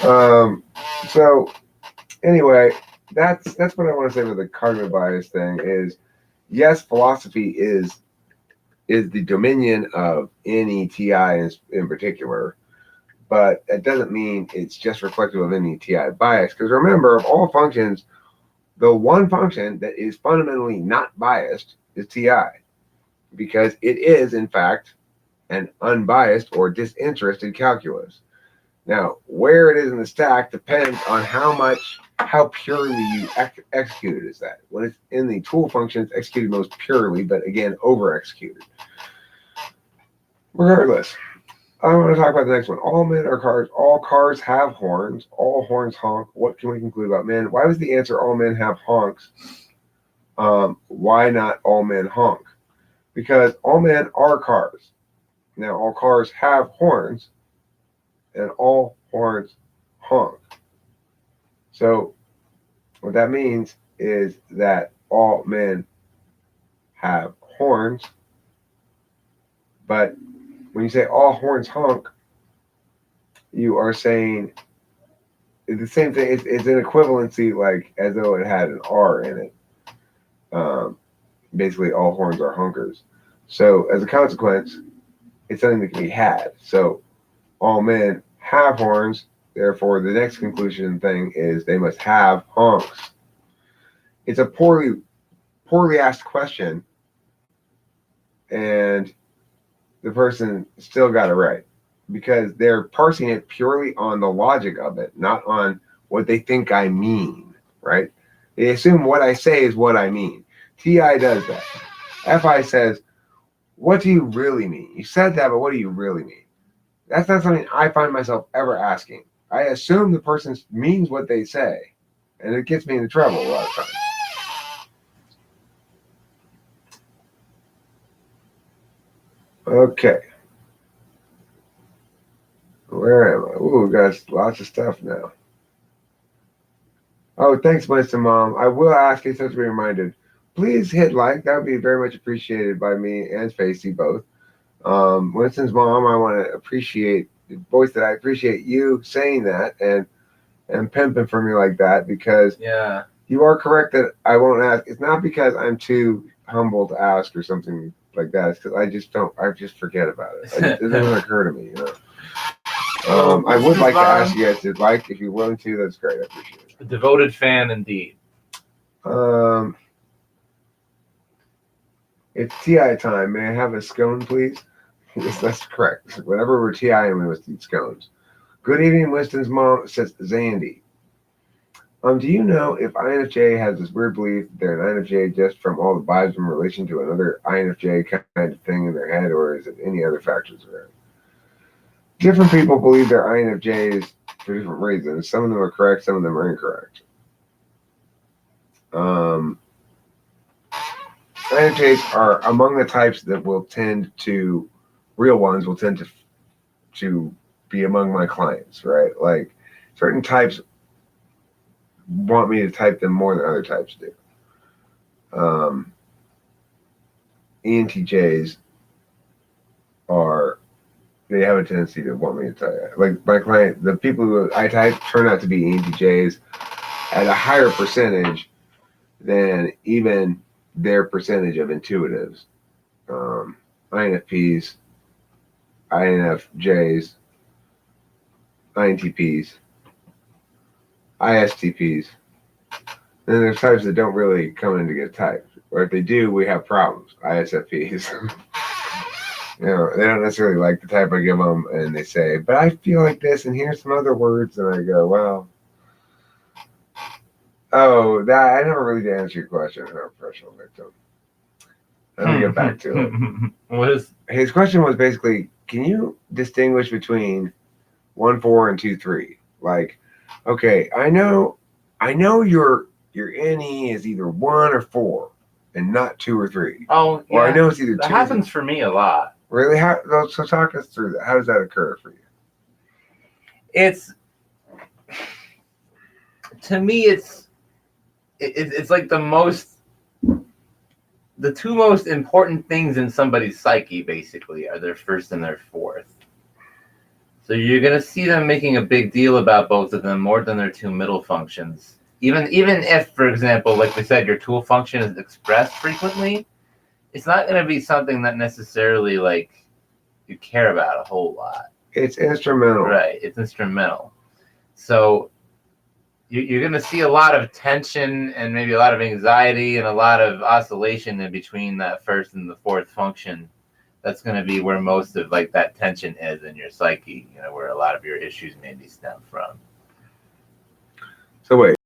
So anyway, that's what I want to say with the cognitive bias thing is yes, philosophy is the dominion of NETI in particular, but it doesn't mean it's just reflective of NETI bias. Because remember, of all functions, the one function that is fundamentally not biased is TI, because it is, in fact, an unbiased or disinterested calculus. Now, where it is in the stack depends on how purely you execute it is that. When it's in the tool function, it's executed most purely, but again, over executed. Regardless, I want to talk about the next one. All men are cars. All cars have horns. All horns honk. What can we conclude about men? Why was the answer all men have honks? Why not all men honk? Because all men are cars. Now, all cars have horns, and all horns honk. So, what that means is that all men have horns, but when you say all horns honk, you are saying the same thing. It's an equivalency, like as though it had an R in it. Basically, all horns are honkers. So, as a consequence, it's something that can be had. So, all men have horns. Therefore, the next conclusion thing is they must have honks. It's a poorly asked question, and the person still got it right because they're parsing it purely on the logic of it, not on what they think I mean, right? They assume what I say is what I mean. TI does that. FI says, what do you really mean? You said that, but what do you really mean? That's not something I find myself ever asking. I assume the person means what they say, and it gets me into trouble a lot of times. Okay. Where am I? Ooh, we got lots of stuff now. Oh, thanks, Winston Mom. I will ask you, such to be reminded. Please hit like. That would be very much appreciated by me and Facey both. Winston's mom, I want to appreciate voice that I appreciate you saying that and pimping for me like that because you are correct that I won't ask. It's not because I'm too humble to ask or something like that. It's because I just forget about it. It doesn't occur to me, you know. I would like to ask you guys to like, if you're willing to, that's great. I appreciate it. A devoted fan indeed. It's TI time. May I have a scone, please? Yes, that's correct. Whenever we're TIing, we must eat scones. Good evening, Winston's mom, says Zandy. Do you know if INFJ has this weird belief they're an INFJ just from all the vibes in relation to another INFJ kind of thing in their head, or is it any other factors around? Different people believe they're INFJs for different reasons. Some of them are correct, some of them are incorrect. INFJs are among the types that will tend to, real ones will tend to be among my clients, right? Like certain types want me to type them more than other types do. ENTJs they have a tendency to want me to type. Like my client, the people who I type turn out to be ENTJs at a higher percentage than even their percentage of intuitives. INFPs, INFJs, INTPs, ISTPs. Then there's types that don't really come in to get typed. Or if they do, we have problems. ISFPs. You know, they don't necessarily like the type I give them, and they say, but I feel like this, and here's some other words, and I go, well, I never really did answer your question. I'm a professional victim. Let me get back to it. His question was basically, can you distinguish between 1-4 and 2-3? Like, okay, I know your NE is either 1 or 4 and not 2 or 3. Oh, yeah. Or I know it's either 2. That happens for me a lot. Really? So talk us through that. How does that occur for you? To me, it's like the two most important things in somebody's psyche, basically, are their first and their fourth. So you're going to see them making a big deal about both of them more than their two middle functions. Even if, for example, like we said, your tool function is expressed frequently, it's not going to be something that necessarily like you care about a whole lot. It's instrumental. Right. It's instrumental. So you're going to see a lot of tension and maybe a lot of anxiety and a lot of oscillation in between that first and the fourth function. That's going to be where most of like that tension is in your psyche, where a lot of your issues maybe stem from. So wait.